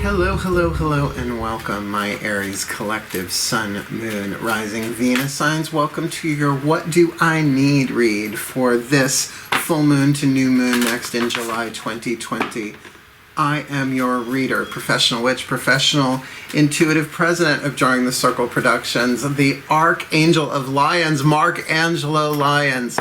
Hello, hello, hello, and welcome, my Aries collective Sun, Moon, Rising, Venus signs. Welcome to your What Do I Need read for this full moon to new moon next in July 2020. I am your reader, professional witch, professional intuitive president of DrawingTheCircle Productions, the Archangel of Lyons, Angelo Lyons.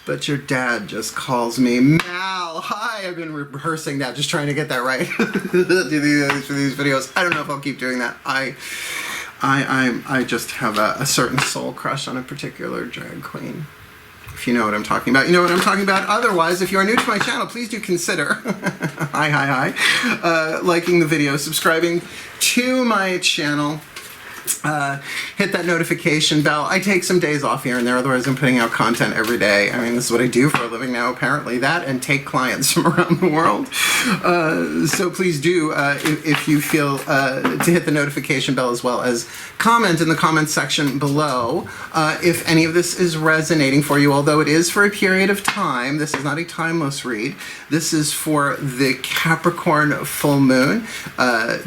But your dad just calls me Mal. Hi, I've been rehearsing that, just trying to get that right for these videos. I don't know if I'll keep doing that. I just have a certain soul crush on a particular drag queen. If you know what I'm talking about, you know what I'm talking about. Otherwise, if you are new to my channel, please do consider liking the video, subscribing to my channel. Hit that notification bell. I take some days off here and there, otherwise I'm putting out content every day. I mean, this is what I do for a living now, apparently. That and take clients from around the world. So please do, if you feel, to hit the notification bell, as well as comment in the comment section below if any of this is resonating for you, although it is for a period of time. This is not a timeless read. This is for the Capricorn full moon,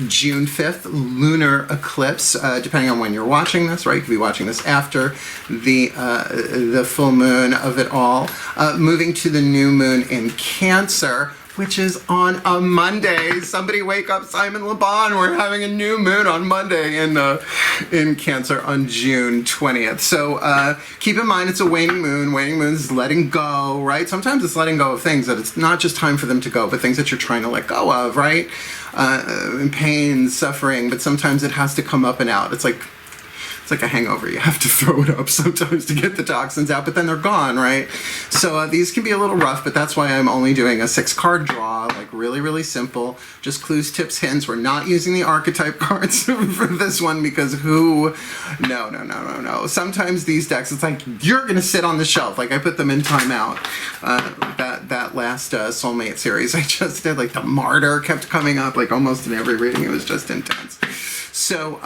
June 5th, lunar eclipse, depending on when you're watching this, right? You could be watching this after the full moon of it all. Moving to the new moon in Cancer, which is on a Monday. Somebody wake up Simon LeBon. We're having a new moon on Monday in Cancer on June 20th. So keep in mind it's a waning moon. Waning moon is letting go, right? Sometimes it's letting go of things that it's not just time for them to go, but things that you're trying to let go of, right? Pain, suffering, but sometimes it has to come up and out. It's like a hangover. You have to throw it up sometimes to get the toxins out, but then they're gone, right? So these can be a little rough, but that's why I'm only doing a 6-card draw, like really simple. Just clues, tips, hints. We're not using the archetype cards for this one because no. Sometimes these decks, it's like, you're going to sit on the shelf. Like I put them in timeout. That last Soulmate series I just did, like the Martyr kept coming up, like almost in every reading. It was just intense. So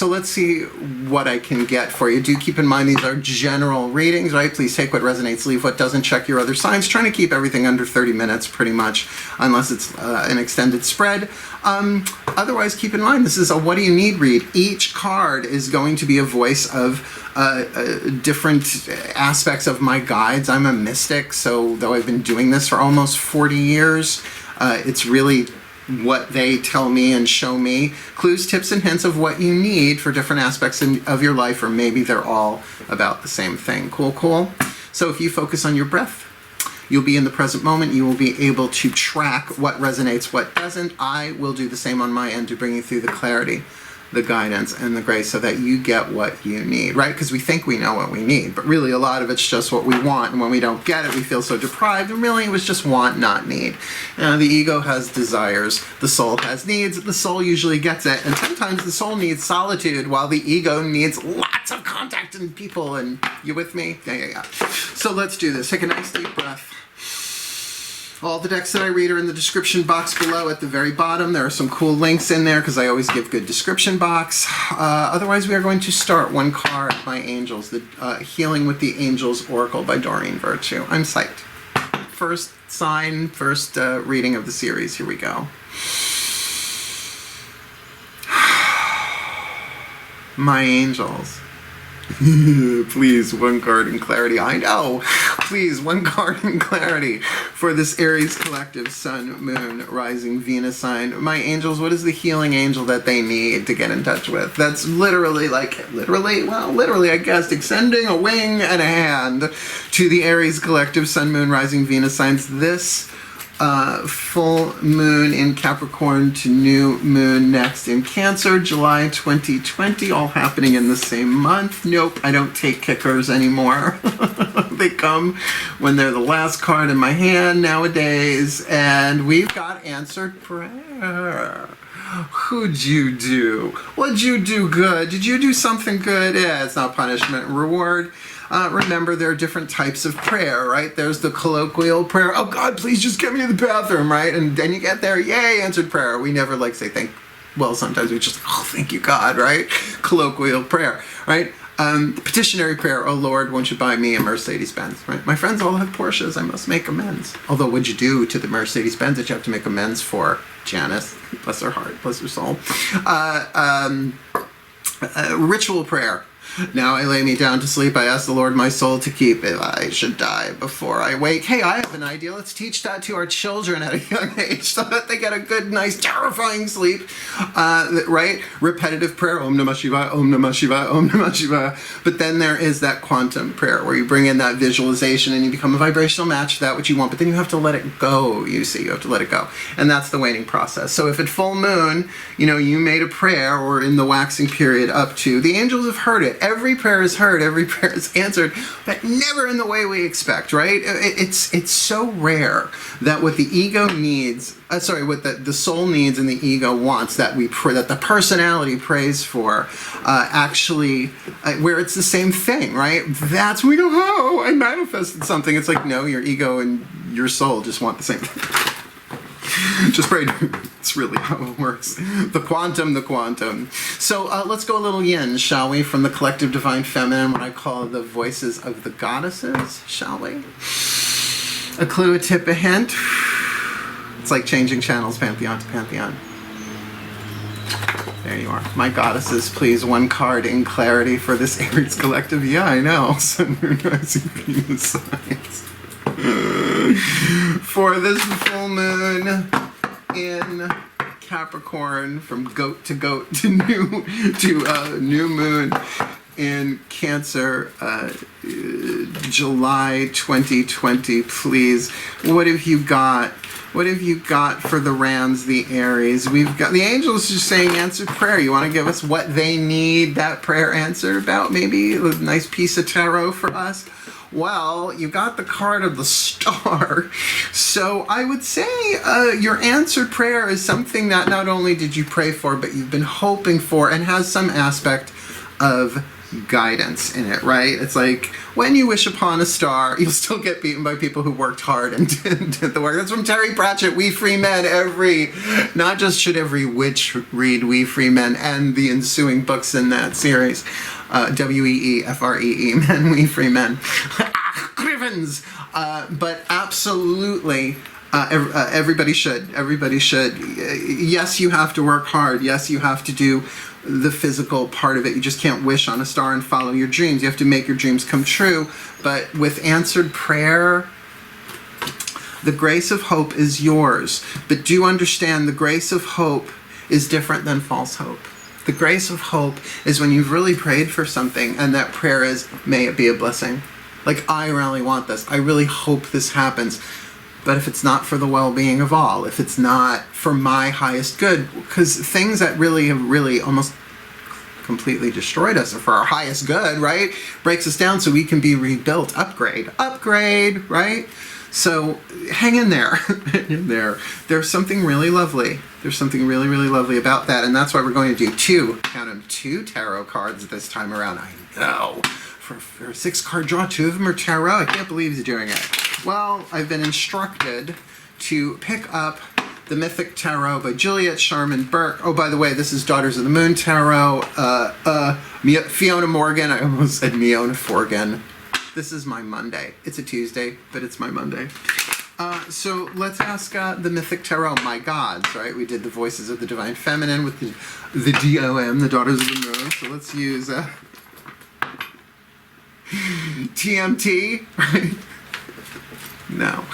let's see what I can get for you. Do keep in mind these are general readings, right? Please take what resonates, leave what doesn't. Check your other signs. Trying to keep everything under 30 minutes pretty much, unless it's an extended spread. Otherwise, keep in mind this is a what do you need read. Each card is going to be a voice of different aspects of my guides. I'm a mystic, so though I've been doing this for almost 40 years, it's really what they tell me and show me. Clues, tips, and hints of what you need for different aspects of your life, or maybe they're all about the same thing. Cool. So if you focus on your breath, you'll be in the present moment. You will be able to track what resonates, what doesn't. I will do the same on my end to bring you through the clarity, the guidance, and the grace so that you get what you need, right? Because we think we know what we need, but really a lot of it's just what we want, and when we don't get it, we feel so deprived, and really it was just want, not need. The ego has desires, the soul has needs, the soul usually gets it, and sometimes the soul needs solitude while the ego needs lots of contact and people, and you with me? Yeah. So let's do this. Take a nice deep breath. All the decks that I read are in the description box below at the very bottom. There are some cool links in there because I always give good description box. Otherwise, we are going to start one card by Angels, the Healing with the Angels Oracle by Doreen Virtue. I'm psyched. First sign, first reading of the series. Here we go. My angels. Please, one card in clarity. I know. Please, one card in clarity for this Aries collective Sun, Moon, Rising, Venus sign. My angels, what is the healing angel that they need to get in touch with? That's literally, I guess, extending a wing and a hand to the Aries collective Sun, Moon, Rising, Venus signs. This full moon in Capricorn to new moon next in Cancer, July 2020, all happening in the same month. Nope, I don't take kickers anymore. They come when they're the last card in my hand nowadays, and we've got answered prayer. Who'd you do? What'd you do good? Did you do something good? Yeah, it's not punishment and reward. Remember, there are different types of prayer, right? There's the colloquial prayer, oh God, please just get me to the bathroom, right? And then you get there, yay, answered prayer. We never say thank, well, sometimes we just, oh, thank you, God, right? Colloquial prayer, right? Petitionary prayer, oh Lord, won't you buy me a Mercedes-Benz, right? My friends all have Porsches, I must make amends. Although what'd you do to the Mercedes-Benz that you have to make amends for? Janice, bless her heart, bless her soul. Ritual prayer. Now I lay me down to sleep. I ask the Lord my soul to keep if I should die before I wake. Hey, I have an idea. Let's teach that to our children at a young age so that they get a good, nice, terrifying sleep. Right? Repetitive prayer. Om Namah Shivaya, Om Namah Shivaya, Om Namah Shivaya. But then there is that quantum prayer where you bring in that visualization and you become a vibrational match to that which you want. But then you have to let it go, you see. You have to let it go. And that's the waning process. So if at full moon, you know, you made a prayer or in the waxing period up to, the angels have heard it. Every prayer is heard, every prayer is answered, but never in the way we expect, right? It's so rare that what the ego needs, what the soul needs and the ego wants, that we pray, that the personality prays for, actually, where it's the same thing, right? That's when we go, oh, I manifested something. It's like, no, your ego and your soul just want the same thing. Just pray. It's really how it works. The quantum. So let's go a little yin, shall we? From the collective divine feminine, what I call the voices of the goddesses, shall we? A clue, a tip, a hint. It's like changing channels, pantheon to pantheon. There you are. My goddesses, please, one card in clarity for this Aries collective. Yeah, I know. Sun, Moon, Rising, Venus signs. For this full moon in Capricorn, from goat to new moon in Cancer, July 2020. Please, what have you got? What have you got for the Rams, the Aries? We've got the angels just saying answered prayer. You want to give us what they need that prayer answered about? Maybe a nice piece of tarot for us? Well, you got the card of the Star. So I would say your answered prayer is something that not only did you pray for, but you've been hoping for and has some aspect of guidance in it, right? It's like when you wish upon a star, you'll still get beaten by people who worked hard and did the work. That's from Terry Pratchett, We Free Men. Not just should every witch read We Free Men and the ensuing books in that series. WEEFREE, Men, We Free Men. Grivens! But absolutely, everybody should. Everybody should. Yes, you have to work hard. Yes, you have to do the physical part of it. You just can't wish on a star and follow your dreams. You have to make your dreams come true. But with answered prayer, the grace of hope is yours. But do understand, the grace of hope is different than false hope. The grace of hope is when you've really prayed for something and that prayer is, may it be a blessing. Like, I really want this. I really hope this happens. But if it's not for the well-being of all, if it's not for my highest good, because things that really have really almost completely destroyed us are for our highest good, right? Breaks us down so we can be rebuilt. Upgrade, right? So hang in there. Hang in there. There's something really lovely. There's something really, really lovely about that. And that's why we're going to do two tarot cards this time around. I know. For a 6-card draw, 2 of them are tarot. I can't believe he's doing it. Well, I've been instructed to pick up the Mythic Tarot by Juliet Sharman Burke. Oh, by the way, this is Daughters of the Moon Tarot. Fiona Morgan. I almost said Miona Forgan. This is my Monday. It's a Tuesday, but it's my Monday. So let's ask the Mythic Tarot, my gods, right? We did the voices of the Divine Feminine with the DOM, the Daughters of the Moon. So let's use TMT, right? No.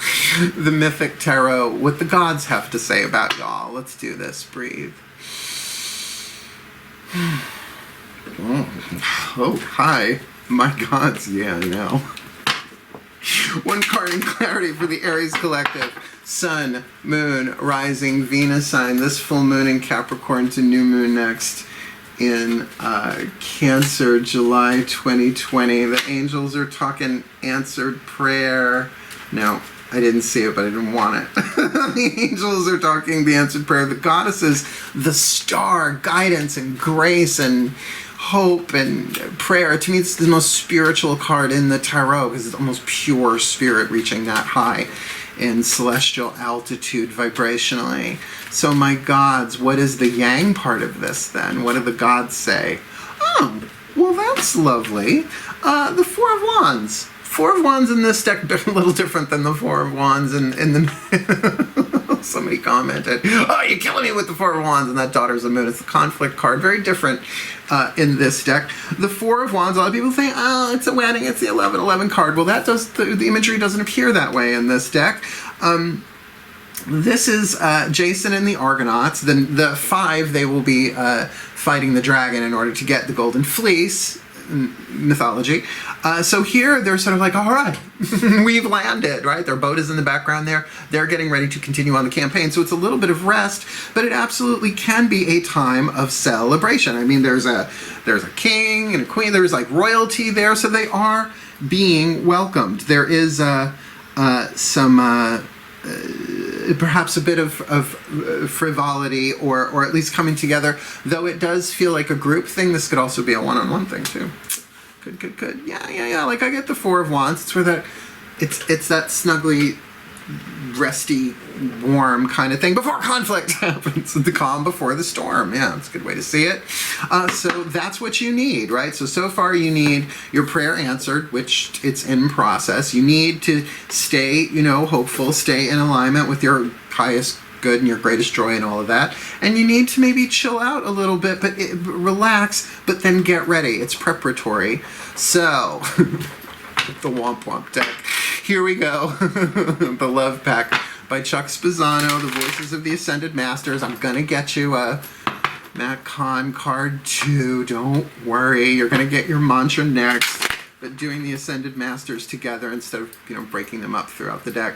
The Mythic Tarot, what the gods have to say about y'all. Let's do this. Breathe. Oh, hi. My gods. Yeah, I know. One card in clarity for the Aries collective. Sun, Moon, Rising, Venus sign. This full moon in Capricorn to new moon next in Cancer, July 2020. The angels are talking answered prayer. No, I didn't see it, but I didn't want it. The angels are talking the answered prayer. The goddesses, the star, guidance and grace and hope and prayer. To me, it's the most spiritual card in the tarot because it's almost pure spirit reaching that high in celestial altitude vibrationally. So my gods, what is the yang part of this then? What do the gods say? Oh, well, looks lovely. The Four of Wands. Four of Wands in this deck a little different than the Four of Wands in the... Somebody commented, oh, you're killing me with the Four of Wands, and that Daughters of the Moon. It's the conflict card. Very different in this deck. The Four of Wands, a lot of people think, oh, it's a wedding, it's the 11-11 card. Well, that does the imagery doesn't appear that way in this deck. This is Jason and the Argonauts. Then the 5, they will be fighting the dragon in order to get the Golden Fleece, mythology. So here they're sort of like, all right, we've landed, right? Their boat is in the background there. They're getting ready to continue on the campaign. So it's a little bit of rest, but it absolutely can be a time of celebration. I mean, there's a king and a queen. There's like royalty there. So they are being welcomed. There is some perhaps a bit of frivolity or at least coming together, though it does feel like a group thing. This could also be a one-on-one thing too. Good. Yeah. Like I get the Four of Wands. It's where that it's that snuggly, resty, warm kind of thing before conflict happens. The calm before the storm. Yeah, it's a good way to see it. So that's what you need, right? So far you need your prayer answered, which it's in process. You need to stay, hopeful, stay in alignment with your highest good and your greatest joy and all of that. And you need to maybe chill out a little bit, but relax, but then get ready. It's preparatory. So, the Womp Womp deck. Here we go. The Love Pack by Chuck Spezzano, The Voices of the Ascended Masters. I'm going to get you a Matt Kahn card too. Don't worry. You're going to get your mantra next. But doing the Ascended Masters together instead of, breaking them up throughout the deck,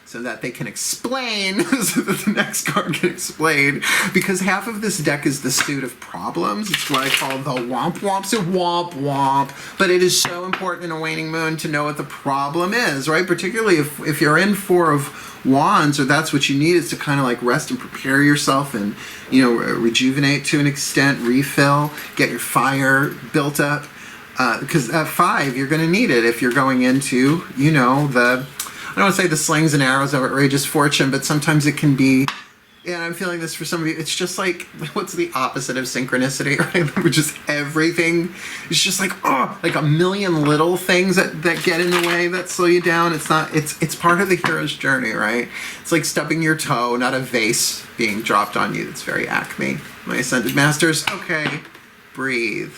so that they can explain, so that the next card can explain. Because half of this deck is the suit of problems. It's what I call the womp womp. So womp womp. But it is so important in a waning moon to know what the problem is, right? Particularly if you're in Four of Wands, or that's what you need, is to kind of like rest and prepare yourself and, rejuvenate to an extent, refill, get your fire built up. Because at 5, you're going to need it if you're going into, I don't want to say the slings and arrows of outrageous fortune, but sometimes it can be, I'm feeling this for some of you, it's just like, what's the opposite of synchronicity, right? We're just everything, it's just like, like a million little things that get in the way, that slow you down. It's part of the hero's journey, right? It's like stubbing your toe, not a vase being dropped on you. That's very Acme. My Ascended Masters, okay, breathe.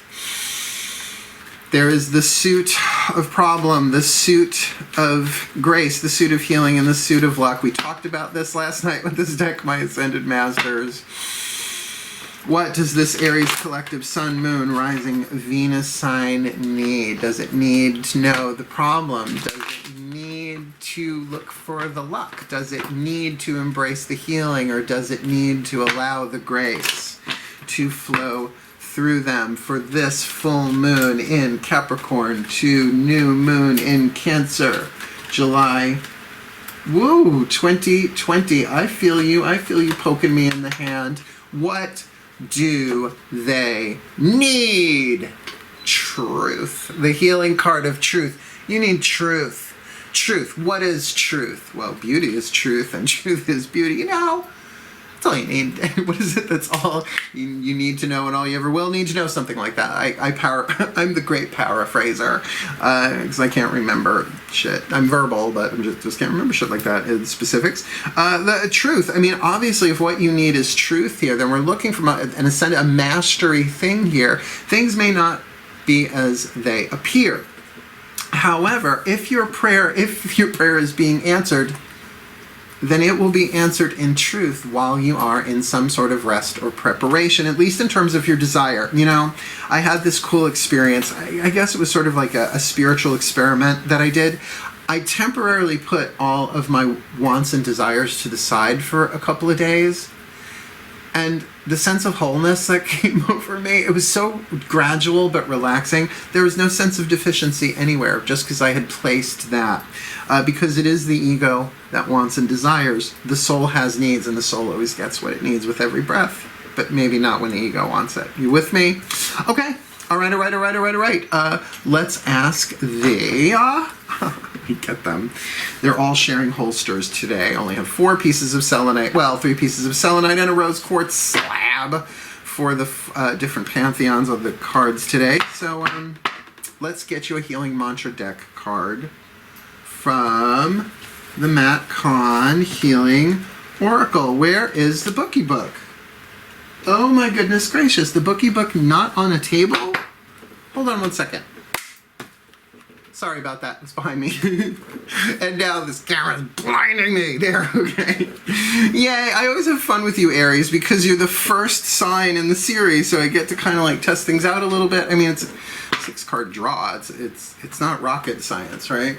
There is the suit of problem, the suit of grace, the suit of healing, and the suit of luck. We talked about this last night with this deck, My Ascended Masters. What does this Aries collective Sun, Moon, Rising, Venus sign need? Does it need to know the problem? Does it need to look for the luck? Does it need to embrace the healing? Or does it need to allow the grace to flow through them for this full moon in Capricorn to new moon in Cancer, July, 2020. I feel you poking me in the hand. What do they need? Truth. The healing card of truth. You need truth. Truth. What is truth? Well, beauty is truth, and truth is beauty. That's all you need. What is it? That's all you need to know, and all you ever will need to know. Something like that. I'm the great paraphraser because I can't remember shit. I'm verbal, but I just can't remember shit like that in specifics. The truth. I mean, obviously, if what you need is truth here, then we're looking for a mastery thing here. Things may not be as they appear. However, if your prayer is being answered, then it will be answered in truth while you are in some sort of rest or preparation, at least in terms of your desire. I had this cool experience. I guess it was sort of like a spiritual experiment that I did. I temporarily put all of my wants and desires to the side for a couple of days. And the sense of wholeness that came over me, it was so gradual but relaxing. There was no sense of deficiency anywhere just because I had placed that. Because it is the ego that wants and desires. The soul has needs, and the soul always gets what it needs with every breath. But maybe not when the ego wants it. You with me? Okay. All right. Let's ask the... Get them. They're all sharing holsters today. Only have 4 pieces of selenite. Well, 3 pieces of selenite and a rose quartz slab for the different pantheons of the cards today. So let's get you a healing mantra deck card from the Matt Kahn Healing Oracle. Where is the bookie book? Oh my goodness gracious, the bookie book not on a table? Hold on one second. Sorry about that, it's behind me. And now this camera's blinding me. There, okay. Yay, I always have fun with you, Aries, because you're the first sign in the series, so I get to kind of like test things out a little bit. I mean, it's a 6-card draw. It's not rocket science, right?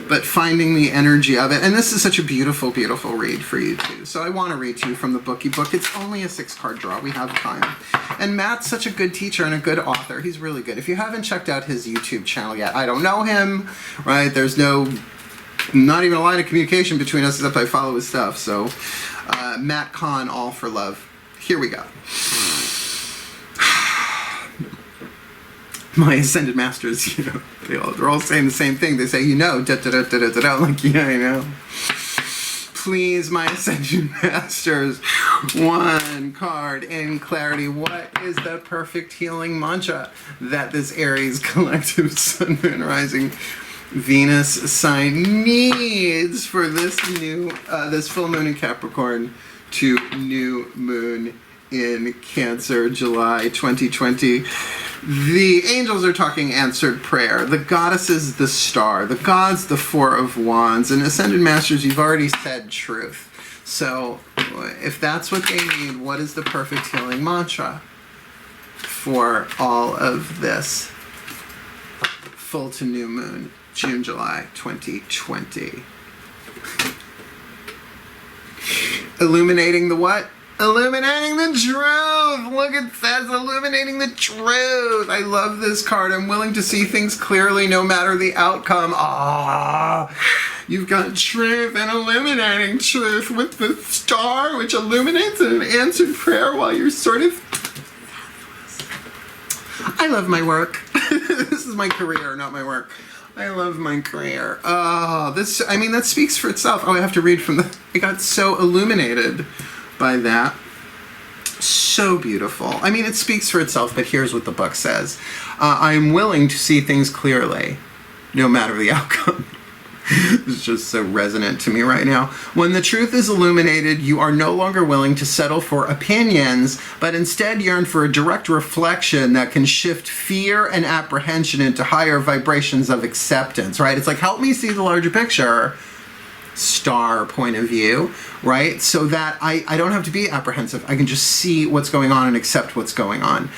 But finding the energy of it. And this is such a beautiful, beautiful read for you, too. So I want to read to you from the bookie book. It's only a 6-card draw. We have time. And Matt's such a good teacher and a good author. He's really good. If you haven't checked out his YouTube channel yet, I don't know him, right? There's not even a line of communication between us except I follow his stuff. So Matt Kahn, All for Love. Here we go. My Ascended Masters, you know, they're all saying the same thing. They say, you know, da-da-da-da-da-da. I'm like, yeah, I know. Please, my Ascended Masters, one card in clarity. What is the perfect healing mantra that this Aries collective Sun, Moon, Rising, Venus sign needs for this this full moon in Capricorn to new moon in Cancer, July 2020. The angels are talking answered prayer. The goddesses, the star. The gods, the Four of Wands. And Ascended Masters, you've already said truth. So if that's what they need, what is the perfect healing mantra for all of this full to new moon, June, July 2020? Illuminating the what? Illuminating the truth. Look, it says illuminating the truth. I love this card. I'm willing to see things clearly no matter the outcome. Ah, you've got truth and illuminating truth with the star, which illuminates an answered prayer while you're sort of... I love my work. This is my career, not my work. I love my career. Oh, this, I mean, that speaks for itself. Oh, I have to read from the... I got so illuminated by that. So beautiful. I mean, it speaks for itself, but here's what the book says. I'm willing to see things clearly, no matter the outcome. It's just so resonant to me right now. When the truth is illuminated, you are no longer willing to settle for opinions, but instead yearn for a direct reflection that can shift fear and apprehension into higher vibrations of acceptance, right? It's like, help me see the larger picture. Star point of view, right? So that I don't have to be apprehensive. I can just see what's going on and accept what's going on.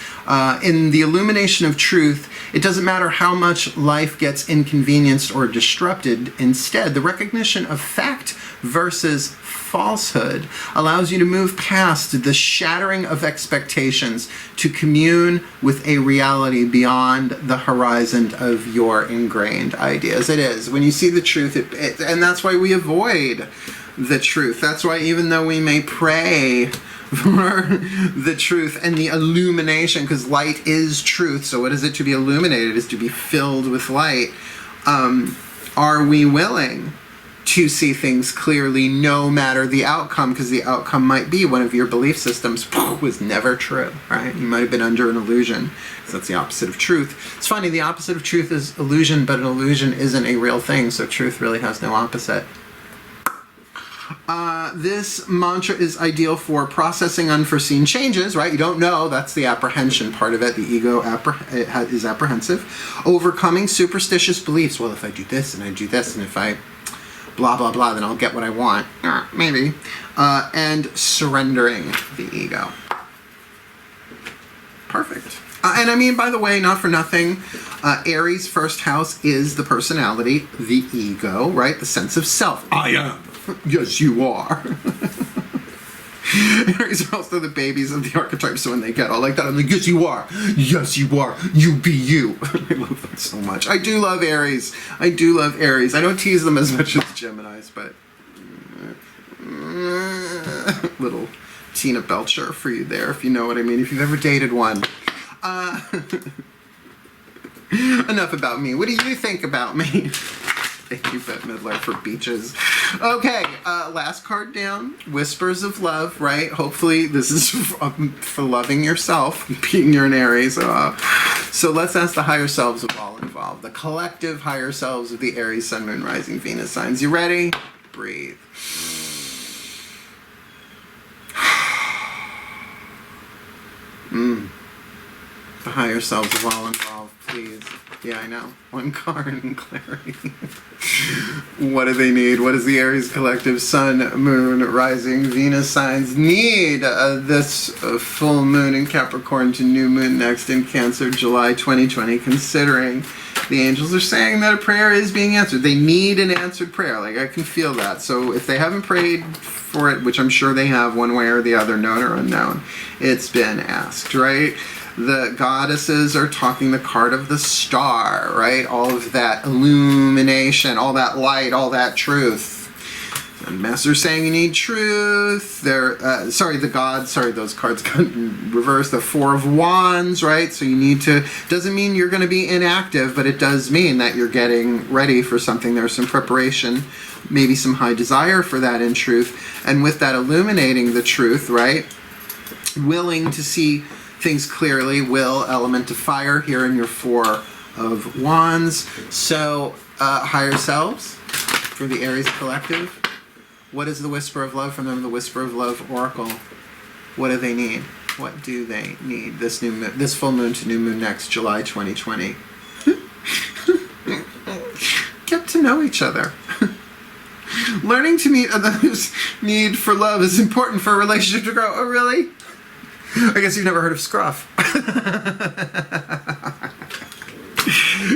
In the illumination of truth, it doesn't matter how much life gets inconvenienced or disrupted. Instead, the recognition of fact versus falsehood allows you to move past the shattering of expectations to commune with a reality beyond the horizon of your ingrained ideas. It is. When you see the truth, and that's why we avoid the truth. That's why even though we may pray for the truth and the illumination, because light is truth, so what is it to be illuminated? Is to be filled with light. Are we willing to see things clearly no matter the outcome? Because the outcome might be one of your belief systems was never true, right? You might have been under an illusion, because that's the opposite of truth. It's funny, the opposite of truth is illusion, but an illusion isn't a real thing, so truth really has no opposite. This mantra is ideal for processing unforeseen changes, right? You don't know, that's the apprehension part of it. The ego is apprehensive. Overcoming superstitious beliefs. Well, if I do this and I do this, and if I blah, blah, blah, then I'll get what I want. Maybe. And surrendering the ego. Perfect. And I mean, by the way, not for nothing, Aries' first house is the personality, the ego, right? The sense of self. I am. Yes, you are. Aries are also the babies of the archetype, so when they get all like that, I'm like, yes, you are. Yes, you are. You be you. I love that so much. I do love Aries. I do love Aries. I don't tease them as much as Geminis, but little Tina Belcher for you there, if you know what I mean, if you've ever dated one. Enough about me. What do you think about me? Thank you, Bette Midler, for beaches. Okay, last card down, Whispers of Love, right? Hopefully this is for loving yourself, being you're an Aries. So let's ask the higher selves of all involved, the collective higher selves of the Aries, Sun, Moon, Rising, Venus signs. You ready? Breathe. The higher selves of all involved, please. Yeah, I know. One card in clarity. What do they need? What does the Aries collective Sun, Moon, Rising, Venus signs need this full moon in Capricorn to new moon next in Cancer, July 2020, considering the angels are saying that a prayer is being answered. They need an answered prayer. Like, I can feel that. So if they haven't prayed for it, which I'm sure they have one way or the other, known or unknown, it's been asked, right? The goddesses are talking the card of the star, right? All of that illumination, all that light, all that truth. The masters are saying you need truth. The gods, those cards got reversed. The Four of Wands, right? So you need to, doesn't mean you're going to be inactive, but it does mean that you're getting ready for something. There's some preparation, maybe some high desire for that in truth. And with that illuminating the truth, right? Willing to see things clearly, will, element of fire here in your Four of Wands. So, higher selves for the Aries collective. What is the Whisper of Love from them? The Whisper of Love Oracle. What do they need? What do they need this new moon, this full moon to new moon next, July 2020? Get to know each other. Learning to meet others' need for love is important for a relationship to grow. Oh, really? I guess you've never heard of Scruff.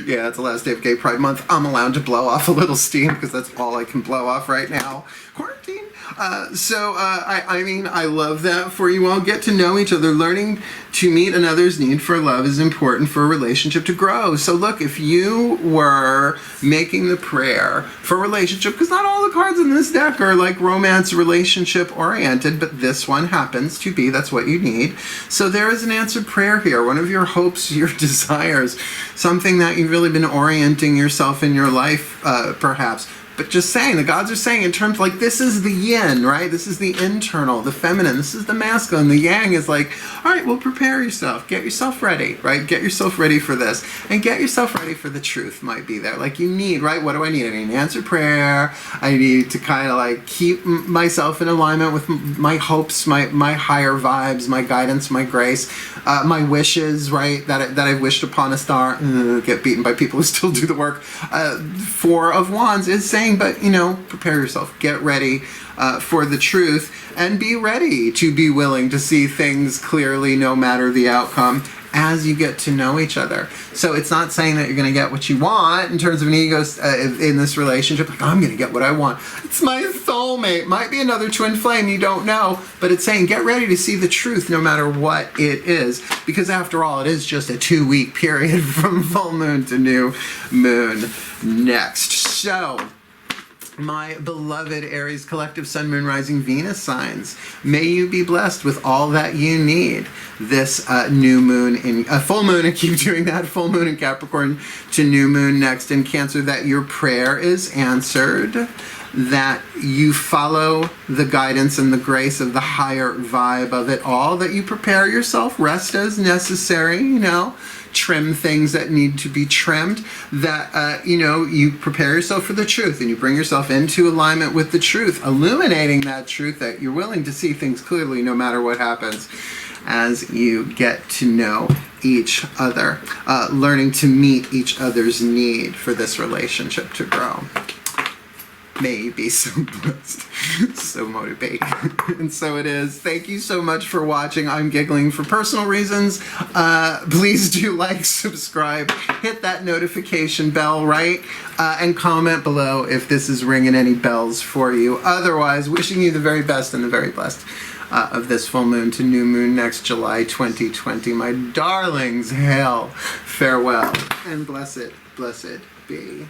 Yeah, it's the last day of Gay Pride Month. I'm allowed to blow off a little steam because that's all I can blow off right now. Quarantine. I mean, I love that for you all. Get to know each other. Learning to meet another's need for love is important for a relationship to grow. So look, if you were making the prayer for a relationship, because not all the cards in this deck are like romance, relationship oriented, but this one happens to be, that's what you need. So there is an answered prayer here. One of your hopes, your desires, something that you've really been orienting yourself in your life, perhaps. But just saying, the gods are saying in terms like this is the yin, right? This is the internal, the feminine. This is the masculine. The yang is like, all right, well, prepare yourself. Get yourself ready, right? Get yourself ready for this. And get yourself ready for the truth might be there. Like you need, right? What do I need? I need an answered prayer. I need to kind of like keep myself in alignment with my hopes, my higher vibes, my guidance, my grace, my wishes, right? That I've wished upon a star. Get beaten by people who still do the work. Four of Wands is saying, but you know, prepare yourself, get ready for the truth, and be ready to be willing to see things clearly no matter the outcome as you get to know each other. So it's not saying that you're going to get what you want in terms of an ego in this relationship, like I'm going to get what I want. It's my soulmate, might be another twin flame, you don't know, but it's saying get ready to see the truth no matter what it is, because after all, it is just a 2-week period from full moon to new moon next. So, my beloved Aries collective Sun, Moon, Rising, Venus signs, may you be blessed with all that you need this new moon in full moon, and keep doing that, full moon in Capricorn to new moon next in Cancer, that your prayer is answered, that you follow the guidance and the grace of the higher vibe of it all, that you prepare yourself, rest as necessary, you know, trim things that need to be trimmed, that, you know, you prepare yourself for the truth and you bring yourself into alignment with the truth, illuminating that truth, that you're willing to see things clearly no matter what happens as you get to know each other, learning to meet each other's need for this relationship to grow. May you be so blessed, so motivating. And so it is. Thank you so much for watching. I'm giggling for personal reasons. Please do like, subscribe, hit that notification bell, right? And comment below if this is ringing any bells for you. Otherwise, wishing you the very best and the very blessed of this full moon to new moon next July 2020. My darlings, hail, farewell, and blessed, blessed be.